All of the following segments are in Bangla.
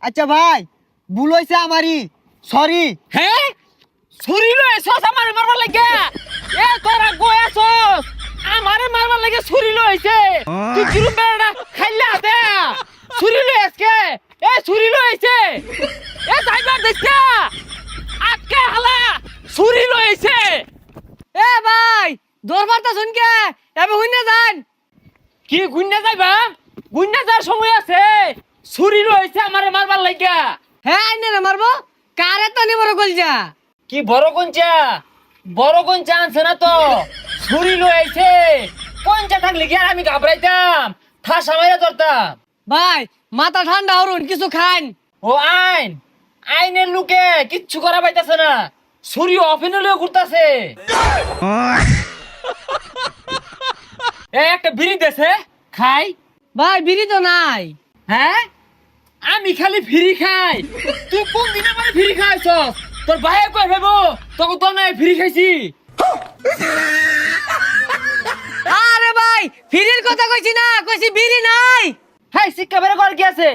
আচ্ছা ভাই ভুল হয়েছে আমারই, সরি। হ্যাঁ ছুরি লইছস আমারে মারবার লাগে? এ তোরা গোয়াছস আমারে মারবার লাগে ছুরি লইছে? তুই কিরম বেড়া খাইলা দে ছুরি লইছকে? এ ছুরি লইছে এ যাইবার দেখছা আজকে হালা ছুরি লইছে। এ ভাই দরবার তো শুনকে এবে হইনা যান। কি গুন্না যাইবা? গুন্না যাওয়ার সময় আছে, ছুরি লইছে আমারে মারবার লাগা। হ্যাঁ আইনে না মারবো, কারে তো নিবর কলজা। কি বড় গঞ্জা? বড় গঞ্জা আনছে না তো, ছুরি লইছে। গঞ্জা থাকলে কি আর আমি ঘাবড়াইতাম, ঠাসা মাইরা ধরতাম। ভাই মাথা ঠান্ডা হরুন, কিছু খান। ও আইন, আইনের লোকে কিচ্ছু করা পাইতাছে না, ছুরি অফিনে লয়ে ঘুরতাছে। একটা বিড়ি দেছে খাই। ভাই বিড়ি তো নাই। হ্যাঁ আমি খালি ফ্রি খাই, তুই কোন দিন আমার ফ্রি খাইছস? তোর ভাইয়ে কই ভেবো তোকে তো নাই ফ্রি খাইছি। আরে ভাই ফিরির কথা কইছি না, কইছি বিড়ি নাই। হাই শিক্ষা বের কর কি আছে?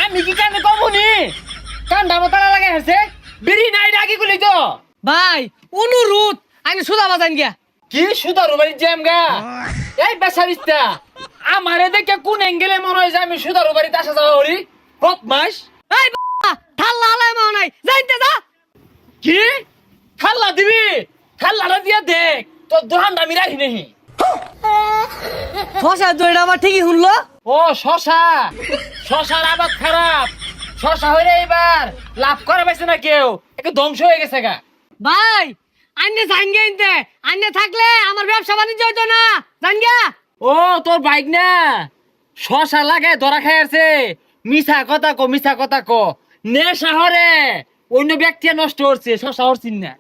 আমি কি কানে কমুনি? কান্দা মতালা লাগে হেছে, বিড়ি নাই ডাকি গুলি তো। ভাই অনুরোধ আইনে সুদা বাজান গিয়া। কি সুদারু বাড়ি জ্যাম গা? এই বেচারিস্তা আমারে দেখে কোন অ্যাঙ্গেলে মনে হয় যে আমি সুদারু বাড়িতে আসা যাওয়া করি? বদমাস। এই বাবা ঠাল্লা হালাই মাও নাই, যাইতে যা। কি খাল্লা দিবি? খাল্লাটা দিয়া দেখ তোর দোহানটা আমি রাখি নেহি। ফসা দইটা আমার ঠিকই শুনলো। ও শশা, শশার আবাদ খারাপ। শশা হইলে এবার লাভ করা পাইছে না কেউ, একটু ধ্বংস হয়ে গেছে গা। ভাই আইনে যাইন গে ইনতে, আইনে থাকলে আমার ব্যবসা বাণিজ্য হইতো না, জান গিয়া। ও তোর বাইক না শশা লাগে ধরা খাই আছে। মিছা কথা কো, মিছা কথা কো। নে শহরে অন্য ব্যক্তি নষ্ট করছে, শশা হরছিন না।